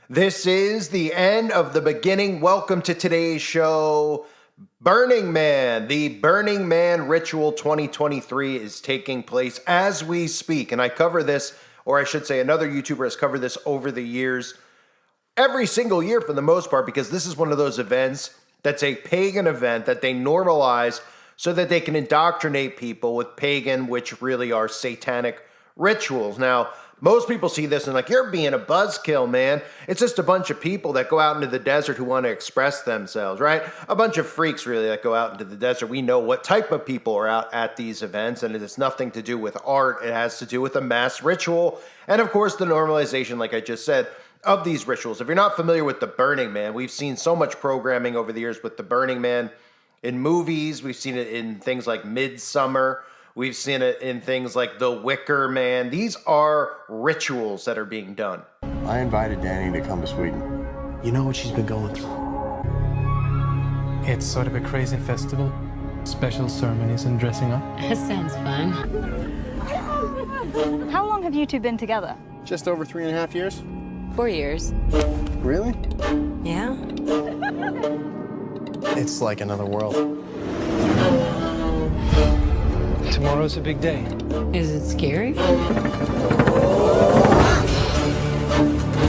This is the end of the beginning. Welcome to today's show. Burning Man, the Burning Man Ritual 2023 is taking place as we speak. And I cover this, or I should say another YouTuber has covered this over the years, every single year for the most part, because this is one of those events that's a pagan event that they normalize so that they can indoctrinate people with pagan, which really are satanic rituals. Now, most people see this and like, you're being a buzzkill, man. It's just a bunch of people that go out into the desert who want to express themselves, right? A bunch of freaks, really, that go out into the desert. We know what type of people are out at these events, and it has nothing to do with art. It has to do with a mass ritual. And of course, the normalization, like I just said, of these rituals. If you're not familiar with the Burning Man, we've seen so much programming over the years with the Burning Man in movies. We've seen it in things like Midsummer. We've seen it in things like The Wicker Man. These are rituals that are being done. I invited Danny to come to Sweden. You know what she's been going through. It's sort of a crazy festival. Special ceremonies and dressing up. That sounds fun. How long have you two been together? Just over 3.5 years. 4 years. Really? Yeah? It's like another world. Tomorrow's a big day. Is it scary?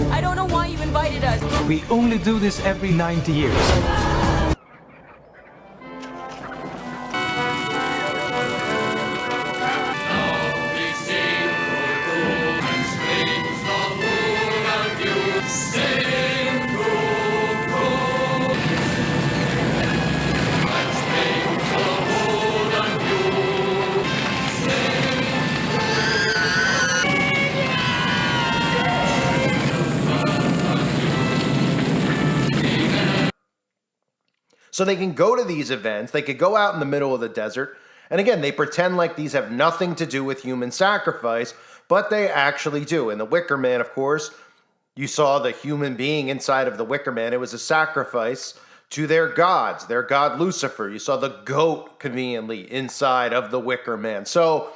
I don't know why you invited us. We only do this every 90 years. So they can go to these events, they could go out in the middle of the desert, and again, they pretend like these have nothing to do with human sacrifice, but they actually do. In The Wicker Man, of course, you saw the human being inside of the Wicker Man. It was a sacrifice to their gods, their god Lucifer. You saw the goat conveniently inside of the Wicker Man. So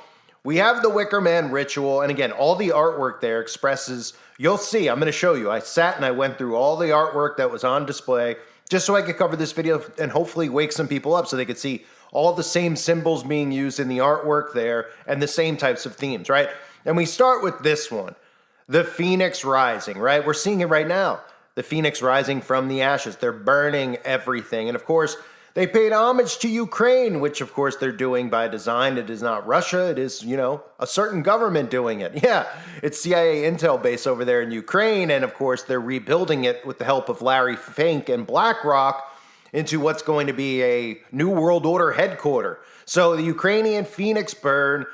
we have the Wicker Man ritual, and again, all the artwork there expresses, you'll see, I'm going to show you. I sat and I went through all the artwork that was on display just so I could cover this video and hopefully wake some people up so they could see all the same symbols being used in the artwork there and the same types of themes, right? And we start with this one, the Phoenix Rising, right? We're seeing it right now, the Phoenix rising from the ashes. They're burning everything. And of course, they paid homage to Ukraine, which of course they're doing by design. It is not Russia. It is, you know, a certain government doing it. Yeah, it's CIA Intel base over there in Ukraine. And of course, they're rebuilding it with the help of Larry Fink and BlackRock into what's going to be a New World Order headquarters. So the Ukrainian Phoenix burn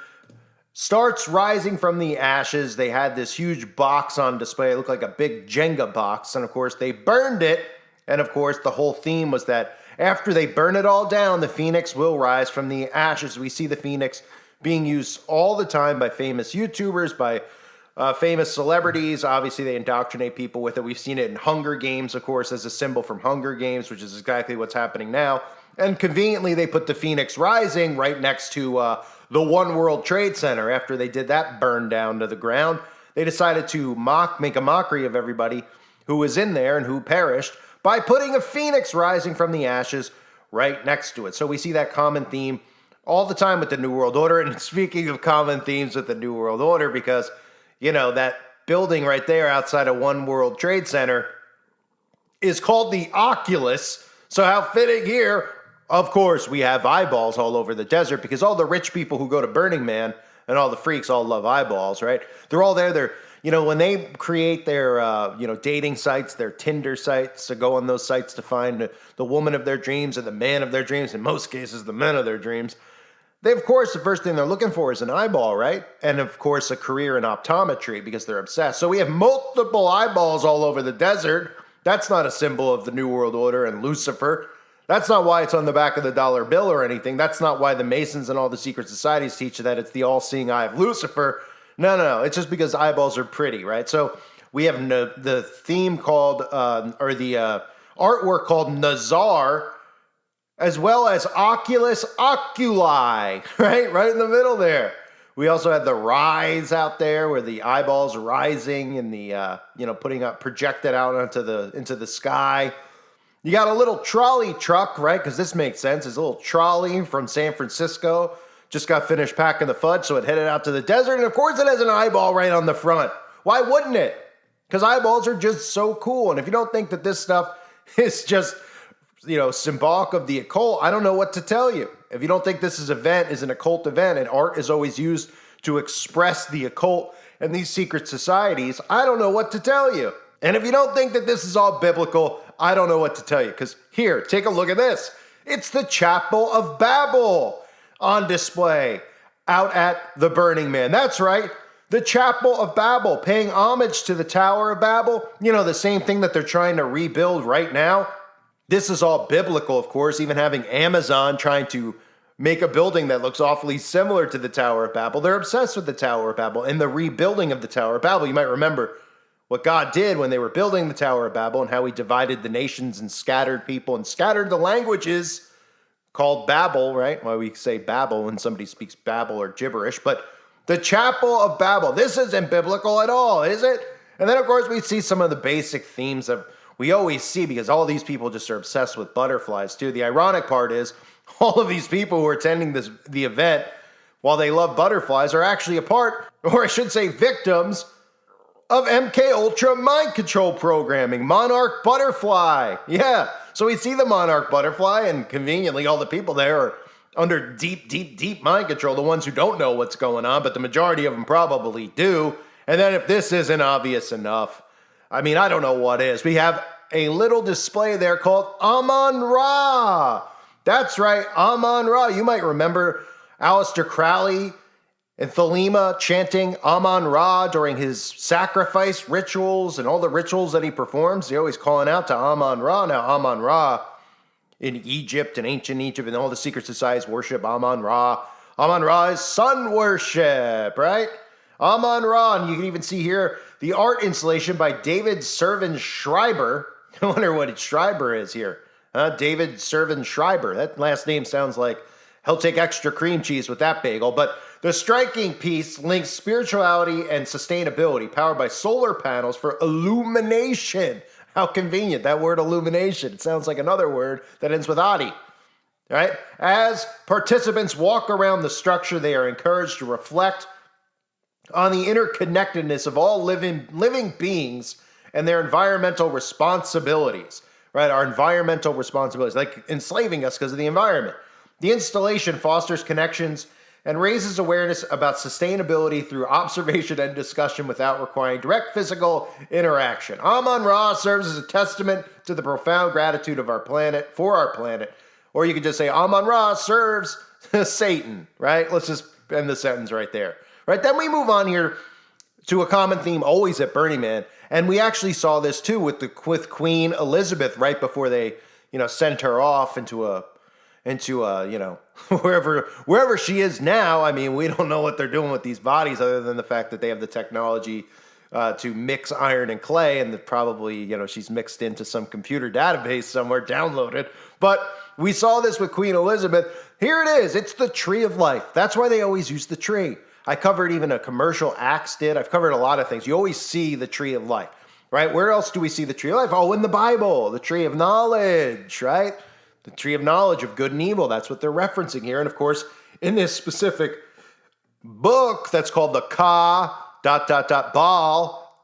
starts rising from the ashes. They had this huge box on display. It looked like a big Jenga box. And of course, they burned it. And of course, the whole theme was that after they burn it all down, the Phoenix will rise from the ashes. We see the Phoenix being used all the time by famous YouTubers, by famous celebrities. Obviously, they indoctrinate people with it. We've seen it in Hunger Games, of course, as a symbol from Hunger Games, which is exactly what's happening now. And conveniently, they put the Phoenix rising right next to the One World Trade Center. After they did that burn down to the ground, they decided to make a mockery of everybody who was in there and who perished by putting a Phoenix rising from the ashes right next to it. So we see that common theme all the time with the New World Order. And speaking of common themes with the New World Order, because, you know, that building right there outside of One World Trade Center is called the Oculus. So how fitting here, of course, we have eyeballs all over the desert because all the rich people who go to Burning Man and all the freaks all love eyeballs, right? They're all there. They're, you know, when they create their, dating sites, their Tinder sites, to go on those sites to find the woman of their dreams or the man of their dreams, in most cases, the men of their dreams, they, of course, the first thing they're looking for is an eyeball, right? And, of course, a career in optometry because they're obsessed. So we have multiple eyeballs all over the desert. That's not a symbol of the New World Order and Lucifer. That's not why it's on the back of the dollar bill or anything. That's not why the Masons and all the secret societies teach that it's the all-seeing eye of Lucifer. No. It's just because eyeballs are pretty, right? So we have the theme called, the artwork called Nazar, as well as Oculus Oculi, right? Right in the middle there. We also had the rise out there where the eyeballs rising and the, putting up, projected out into the sky. You got a little trolley truck, right? Because this makes sense. It's a little trolley from San Francisco. Just got finished packing the fudge, so it headed out to the desert. And of course it has an eyeball right on the front. Why wouldn't it? Because eyeballs are just so cool. And if you don't think that this stuff is just, symbolic of the occult, I don't know what to tell you. If you don't think this is an occult event, and art is always used to express the occult and these secret societies, I don't know what to tell you. And if you don't think that this is all biblical, I don't know what to tell you. Because here, take a look at this. It's the Chapel of Babel on display out at the Burning Man. That's right. The Chapel of Babel, paying homage to the Tower of Babel. The same thing that they're trying to rebuild right now. This is all biblical, of course, even having Amazon trying to make a building that looks awfully similar to the Tower of Babel. They're obsessed with the Tower of Babel and the rebuilding of the Tower of Babel. You might remember what God did when they were building the Tower of Babel and how he divided the nations and scattered people and scattered the languages called Babel, right? Why we say Babel when somebody speaks Babel or gibberish. But the Chapel of Babel, this isn't biblical at all, is it? And then, of course, we see some of the basic themes that we always see because all these people just are obsessed with butterflies, too. The ironic part is all of these people who are attending the event, while they love butterflies, are actually a part, or I should say victims, of MK Ultra mind control programming, Monarch Butterfly. Yeah, so we see the Monarch Butterfly, and conveniently all the people there are under deep, deep, deep mind control, the ones who don't know what's going on, but the majority of them probably do. And then if this isn't obvious enough, I don't know what is. We have a little display there called Amon-Ra. That's right, Amon-Ra. You might remember Aleister Crowley and Thelema chanting Amon-Ra during his sacrifice rituals and all the rituals that he performs. They're always calling out to Amon-Ra. Now, Amon-Ra in Egypt and ancient Egypt and all the secret societies worship Amon-Ra. Amon-Ra is sun worship, right? Amon-Ra, and you can even see here the art installation by David Servin Schreiber. I wonder what Schreiber is here. David Servin Schreiber. That last name sounds like he'll take extra cream cheese with that bagel. But the striking piece links spirituality and sustainability, powered by solar panels for illumination. How convenient, that word illumination. It sounds like another word that ends with "adi." Right? As participants walk around the structure, they are encouraged to reflect on the interconnectedness of all living beings and their environmental responsibilities, right? Our environmental responsibilities, like enslaving us because of the environment. The installation fosters connections and raises awareness about sustainability through observation and discussion without requiring direct physical interaction. Amon-Ra serves as a testament to the profound gratitude of our planet, for our planet. Or you could just say Amon-Ra serves Satan, right? Let's just end the sentence right there. Right, then we move on here to a common theme always at Burning Man, and we actually saw this too with Queen Elizabeth right before they, sent her off into wherever she is now. We don't know what they're doing with these bodies other than the fact that they have the technology to mix iron and clay, and that probably she's mixed into some computer database somewhere, downloaded. But we saw this with Queen Elizabeth. Here it is. It's the Tree of Life. That's why they always use the tree. I covered even a commercial Axe did. I've covered a lot of things. You always see the Tree of Life, right? Where else do we see the Tree of Life? Oh, in the Bible, the Tree of Knowledge, right? The Tree of Knowledge of good and evil. That's what they're referencing here. And of course, in this specific book that's called the Baal,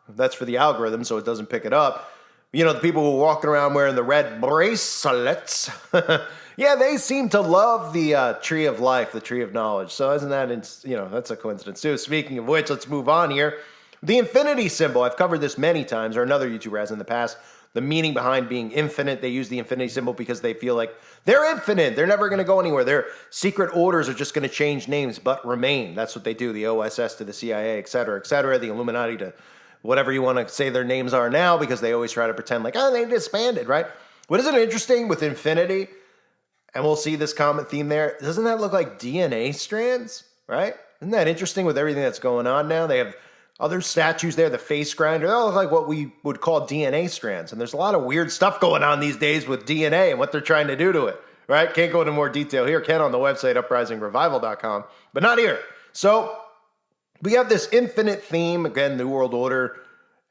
that's for the algorithm, so it doesn't pick it up. The people who are walking around wearing the red bracelets, yeah, they seem to love the Tree of Life, the Tree of Knowledge. So isn't that, that's a coincidence too. Speaking of which, let's move on here. The infinity symbol, I've covered this many times, or another YouTuber has in the past. The meaning behind being infinite, they use the infinity symbol because they feel like they're infinite. They're never going to go anywhere. Their secret orders are just going to change names, but remain. That's what they do. The OSS to the CIA, et cetera, the Illuminati to whatever you want to say their names are now, because they always try to pretend like, they disbanded, right? What isn't interesting with infinity, and we'll see this common theme there, doesn't that look like DNA strands, right? Isn't that interesting with everything that's going on now? They have other statues there, the face grinder, they all look like what we would call DNA strands. And there's a lot of weird stuff going on these days with DNA and what they're trying to do to it, right? Can't go into more detail here. Can on the website, uprisingrevival.com, but not here. So we have this infinite theme, again, New World Order,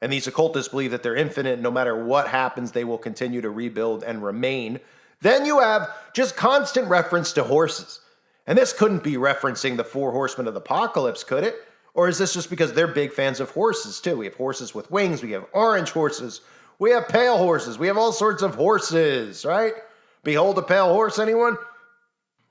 and these occultists believe that they're infinite. No matter what happens, they will continue to rebuild and remain. Then you have just constant reference to horses. And this couldn't be referencing the four horsemen of the apocalypse, could it? Or is this just because they're big fans of horses, too? We have horses with wings. We have orange horses. We have pale horses. We have all sorts of horses, right? Behold a pale horse, anyone?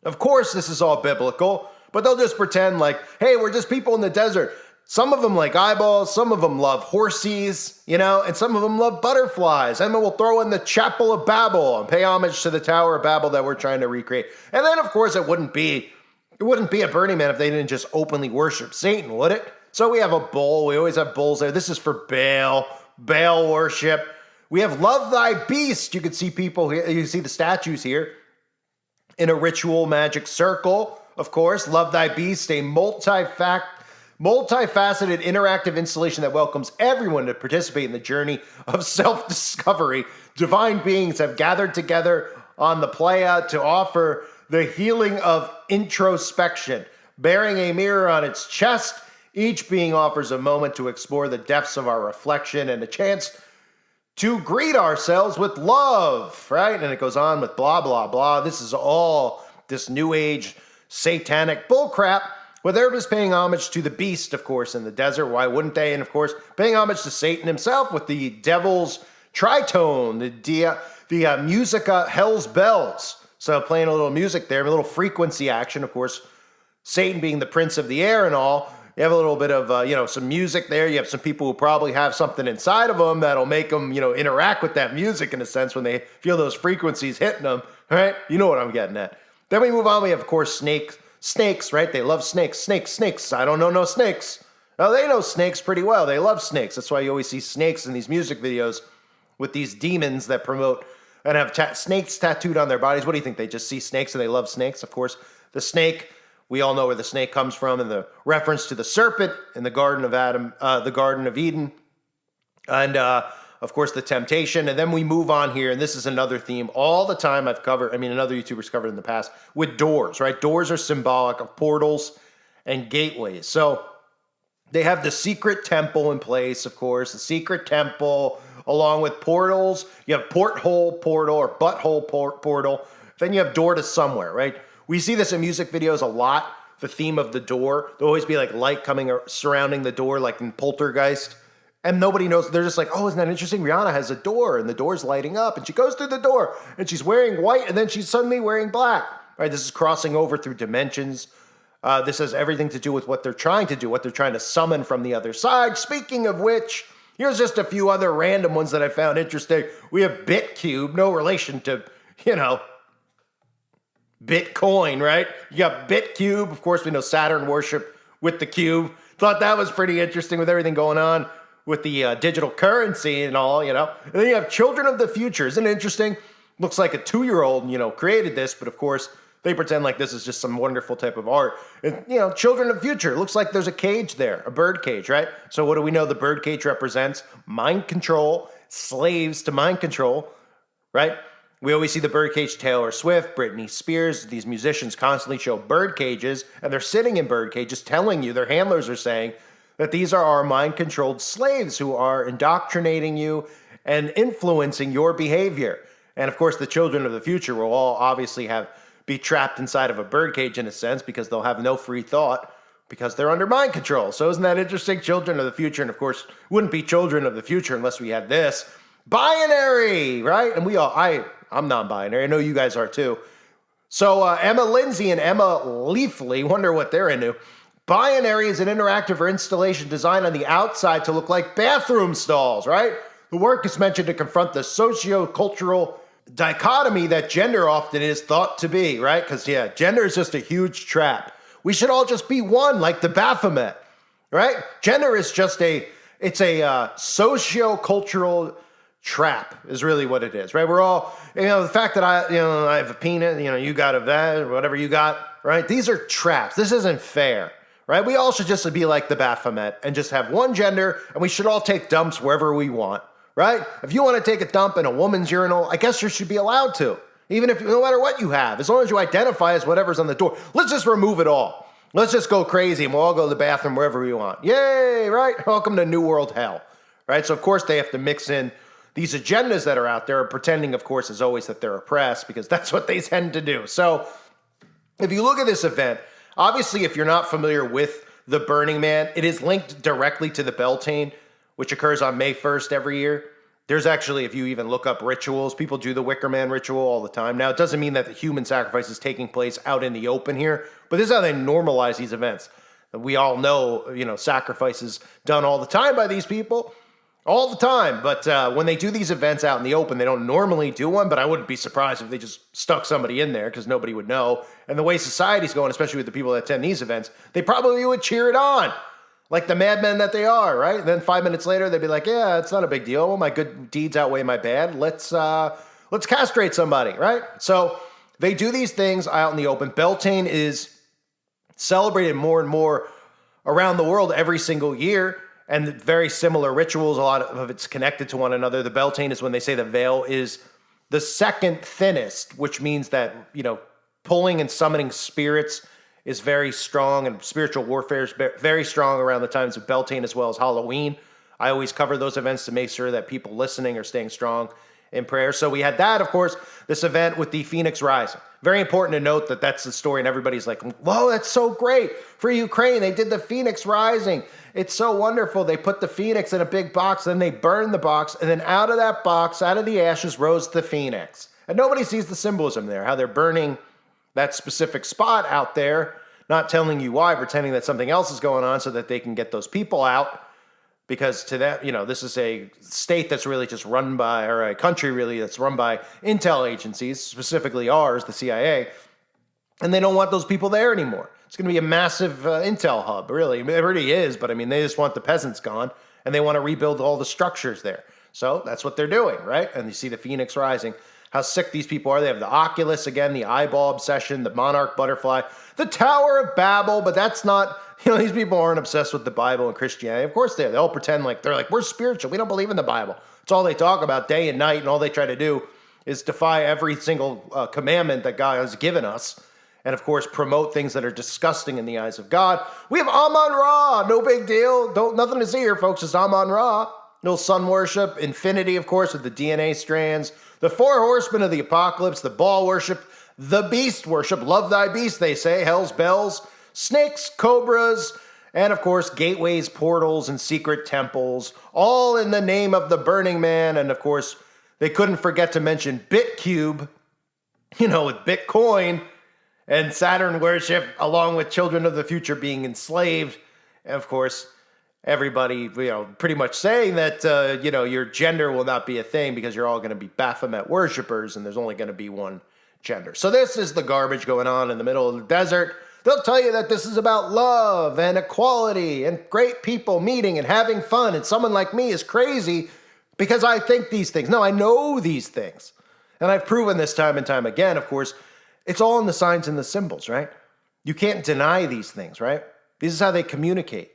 Of course, this is all biblical, but they'll just pretend like, hey, we're just people in the desert. Some of them like eyeballs, some of them love horses, and some of them love butterflies. And then we'll throw in the Chapel of Babel and pay homage to the Tower of Babel that we're trying to recreate. And then, of course, it wouldn't be a Burning Man if they didn't just openly worship Satan, would it? So we have a bull. We always have bulls there. This is for Baal worship. We have Love Thy Beast. You can see people here. You can see the statues here in a ritual magic circle. Of course, Love Thy Beast, a multifaceted interactive installation that welcomes everyone to participate in the journey of self-discovery. Divine beings have gathered together on the playa to offer the healing of introspection. Bearing a mirror on its chest, each being offers a moment to explore the depths of our reflection and a chance to greet ourselves with love, right? And it goes on with blah, blah, blah. This is all this new age satanic bullcrap. Well, they're just paying homage to the beast, of course, in the desert. Why wouldn't they? And, of course, paying homage to Satan himself with the devil's tritone, the musica Hell's Bells. So playing a little music there, a little frequency action. Of course, Satan being the prince of the air and all. You have a little bit of, some music there. You have some people who probably have something inside of them that'll make them, interact with that music in a sense when they feel those frequencies hitting them, right? You know what I'm getting at. Then we move on. We have, of course, snakes, right? They love snakes. Snakes. I don't know no snakes. Oh, they know snakes pretty well. They love snakes. That's why you always see snakes in these music videos with these demons that promote and have snakes tattooed on their bodies. What do you think? They just see snakes and they love snakes? Of course, the snake, we all know where the snake comes from, and the reference to the serpent in the Garden of the Garden of Eden, and of course the temptation. And then we move on here, and this is another theme all the time I've covered. Another YouTuber's covered in the past with doors, right? Doors are symbolic of portals and gateways. So they have the secret temple in place, of course, the secret temple along with portals. You have porthole portal or butthole portal. Then you have door to somewhere, right? We see this in music videos a lot, the theme of the door. There'll always be like light coming surrounding the door, like in Poltergeist. And nobody knows. They're just like, oh, isn't that interesting? Rihanna has a door and the door's lighting up and she goes through the door and she's wearing white and then she's suddenly wearing black. Right? This is crossing over through dimensions. This has everything to do with what they're trying to do, what they're trying to summon from the other side. Speaking of which, here's just a few other random ones that I found interesting. We have BitCube, no relation to, Bitcoin, right? You got BitCube. Of course, we know Saturn worship with the cube. Thought that was pretty interesting with everything going on with the digital currency and all, And then you have Children of the Future. Isn't it interesting? Looks like a 2-year-old, created this, but of course, they pretend like this is just some wonderful type of art. And, Children of the Future. Looks like there's a cage there, a bird cage, right? So what do we know the bird cage represents? Mind control, slaves to mind control, right? We always see the birdcage, Taylor Swift, Britney Spears. These musicians constantly show bird cages, and they're sitting in bird cages telling you, their handlers are saying, that these are our mind-controlled slaves who are indoctrinating you and influencing your behavior. And of course, the children of the future will all obviously be trapped inside of a birdcage in a sense because they'll have no free thought because they're under mind control. So isn't that interesting? Children of the future, and of course, wouldn't be children of the future unless we had this. Binary, right? And I'm non-binary. I know you guys are too. So Emma Lindsay and Emma Leafly, wonder what they're into. Binary is an interactive or installation designed on the outside to look like bathroom stalls, right? The work is mentioned to confront the socio-cultural dichotomy that gender often is thought to be, right? Because, gender is just a huge trap. We should all just be one, like the Baphomet, right? Gender is just it's a socio-cultural trap is really what it is, right? We're all, the fact that I have a penis, you got a that, whatever you got, right? These are traps. This isn't fair, right? We all should just be like the Baphomet and just have one gender, and we should all take dumps wherever we want, right? If you want to take a dump in a woman's urinal, I guess you should be allowed to. Even if, no matter what you have, as long as you identify as whatever's on the door, let's just remove it all. Let's just go crazy and we'll all go to the bathroom wherever we want. Yay, right? Welcome to New World Hell, right? So, of course, they have to mix in these agendas that are out there, pretending, of course, as always, that they're oppressed, because that's what they tend to do. So, if you look at this event, obviously, if you're not familiar with the Burning Man, it is linked directly to the Beltane, which occurs on May 1st every year. There's actually, if you even look up rituals, people do the Wicker Man ritual all the time. Now, it doesn't mean that the human sacrifice is taking place out in the open here, but this is how they normalize these events. We all know, sacrifices done all the time by these people, all the time. But when they do these events out in the open, they don't normally do one, but I wouldn't be surprised if they just stuck somebody in there because nobody would know. And the way society's going, especially with the people that attend these events, they probably would cheer it on. Like the madmen that they are, right? And then 5 minutes later, they'd be like, yeah, it's not a big deal. Well, my good deeds outweigh my bad. Let's castrate somebody, right? So they do these things out in the open. Beltane is celebrated more and more around the world every single year, and very similar rituals. A lot of it's connected to one another. The Beltane is when they say the veil is the second thinnest, which means that, pulling and summoning spirits is very strong, and spiritual warfare is very strong around the times of Beltane as well as Halloween. I always cover those events to make sure that people listening are staying strong in prayer. So we had that, of course, this event with the Phoenix Rising. Very important to note that that's the story, and everybody's like, whoa, that's so great. For Ukraine, they did the Phoenix Rising. It's so wonderful. They put the Phoenix in a big box, then they burned the box, and then out of that box, out of the ashes, rose the Phoenix. And nobody sees the symbolism there, how they're burning that specific spot out there, not telling you why, pretending that something else is going on so that they can get those people out. Because to that, this is a state that's really just run by, or a country really that's run by intel agencies, specifically ours, the CIA, and they don't want those people there anymore. It's going to be a massive intel hub, really. I mean, it already is, but they just want the peasants gone, and they want to rebuild all the structures there. So that's what they're doing, right? And you see the Phoenix Rising. How sick these people are. They have the Oculus again, the eyeball obsession, the monarch butterfly, the Tower of Babel, but that's not, these people aren't obsessed with the Bible and Christianity. Of course they are. They all pretend like we're spiritual. We don't believe in the Bible. It's all they talk about day and night, and all they try to do is defy every single commandment that God has given us. And of course, promote things that are disgusting in the eyes of God. We have Amon-Ra, no big deal. Nothing to see here, folks, just Amon-Ra. No sun worship, infinity, of course, with the DNA strands, the 4 horsemen of the apocalypse, the Baal worship, the beast worship, love thy beast, they say, hell's bells, snakes, cobras, and of course, gateways, portals, and secret temples, all in the name of the Burning Man. And of course, they couldn't forget to mention BitCube, with Bitcoin and Saturn worship, along with children of the future being enslaved. And of course, everybody, pretty much saying that, your gender will not be a thing because you're all going to be Baphomet worshipers and there's only going to be one gender. So this is the garbage going on in the middle of the desert. They'll tell you that this is about love and equality and great people meeting and having fun. And someone like me is crazy because I think these things. No, I know these things. And I've proven this time and time again, of course. It's all in the signs and the symbols, right? You can't deny these things, right? This is how they communicate.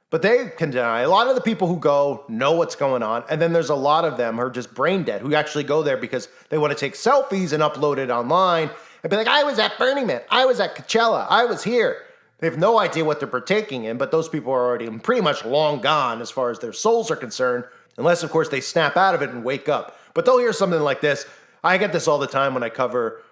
But they can deny. A lot of the people who go know what's going on, and then there's a lot of them who are just brain dead, who actually go there because they want to take selfies and upload it online and be like, I was at Burning Man, I was at Coachella, I was here. They have no idea what they're partaking in, but those people are already pretty much long gone as far as their souls are concerned, unless, of course, they snap out of it and wake up. But they'll hear something like this. I get this all the time when I cover,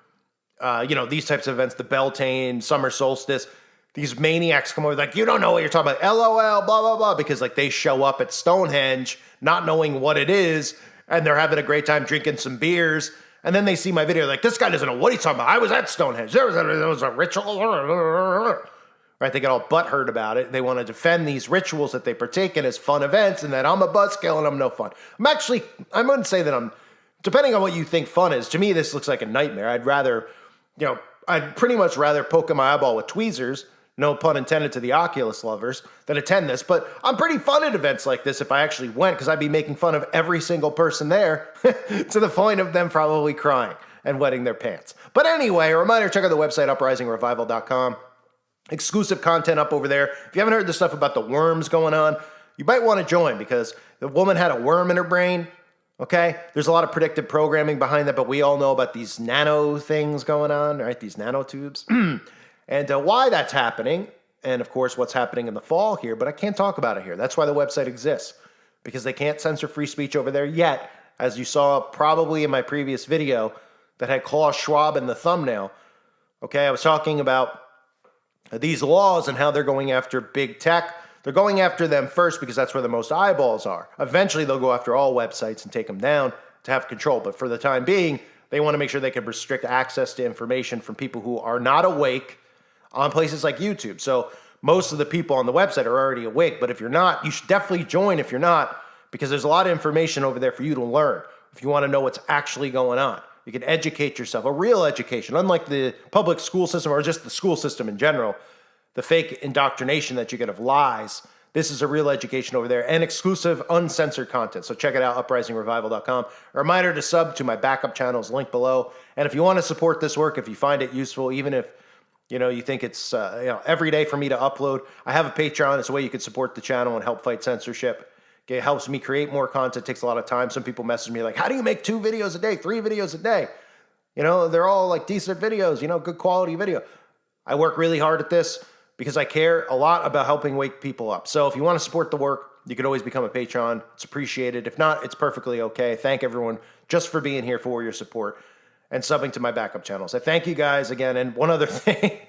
these types of events, the Beltane, summer solstice. These maniacs come over like, you don't know what you're talking about, LOL, blah, blah, blah, because they show up at Stonehenge not knowing what it is, and they're having a great time drinking some beers, and then they see my video like, this guy doesn't know what he's talking about. I was at Stonehenge. There was a ritual. Right? They get all butthurt about it. They want to defend these rituals that they partake in as fun events, and that I'm a buzzkill and I'm no fun. I wouldn't say that depending on what you think fun is, to me this looks like a nightmare. I'd pretty much rather poke in my eyeball with tweezers, no pun intended to the Oculus lovers, that attend this. But I'm pretty fun at events like this if I actually went, because I'd be making fun of every single person there to the point of them probably crying and wetting their pants. But anyway, a reminder, check out the website, uprisingrevival.com. Exclusive content up over there. If you haven't heard the stuff about the worms going on, you might want to join, because the woman had a worm in her brain. Okay, there's a lot of predictive programming behind that, but we all know about these nano things going on, right? These nanotubes. And why that's happening, and of course what's happening in the fall here, but I can't talk about it here. That's why the website exists, because they can't censor free speech over there yet, as you saw probably in my previous video that had Klaus Schwab in the thumbnail. Okay, I was talking about these laws and how they're going after big tech. They're going after them first because that's where the most eyeballs are. Eventually, they'll go after all websites and take them down to have control. But for the time being, they want to make sure they can restrict access to information from people who are not awake on places like YouTube. So most of the people on the website are already awake. But if you're not, you should definitely join if you're not, because there's a lot of information over there for you to learn if you want to know what's actually going on. You can educate yourself, a real education, unlike the public school system or just the school system in general. The fake indoctrination that you get of lies. This is a real education over there and exclusive uncensored content. So check it out, uprisingrevival.com. A reminder to sub to my backup channels, link below. And if you want to support this work, if you find it useful, even if you think it's every day for me to upload, I have a Patreon. It's a way you can support the channel and help fight censorship. Okay, it helps me create more content. It takes a lot of time. Some people message me like, how do you make 2 videos a day, 3 videos a day? They're all like decent videos, good quality video. I work really hard at this because I care a lot about helping wake people up. So if you want to support the work, you can always become a Patreon. It's appreciated. If not, it's perfectly okay. Thank everyone just for being here, for your support, and subbing to my backup channels. I thank you guys again. And one other thing,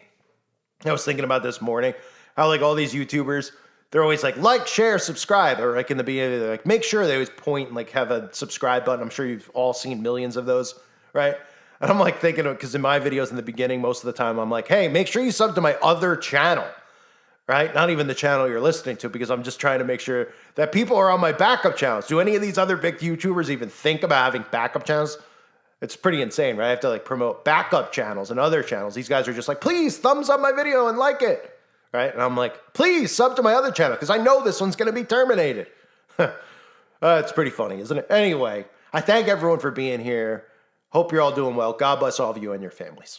I was thinking about this morning, how like all these YouTubers, they're always like, share, subscribe, or like in the beginning, they're like, make sure they always point and like have a subscribe button. I'm sure you've all seen millions of those, right? And I'm like thinking, because in my videos in the beginning, most of the time, I'm like, hey, make sure you sub to my other channel, right? Not even the channel you're listening to, because I'm just trying to make sure that people are on my backup channels. Do any of these other big YouTubers even think about having backup channels? It's pretty insane, right? I have to like promote backup channels and other channels. These guys are just like, please thumbs up my video and like it, right? And I'm like, please sub to my other channel, because I know this one's going to be terminated. It's pretty funny, isn't it? Anyway, I thank everyone for being here. Hope you're all doing well. God bless all of you and your families.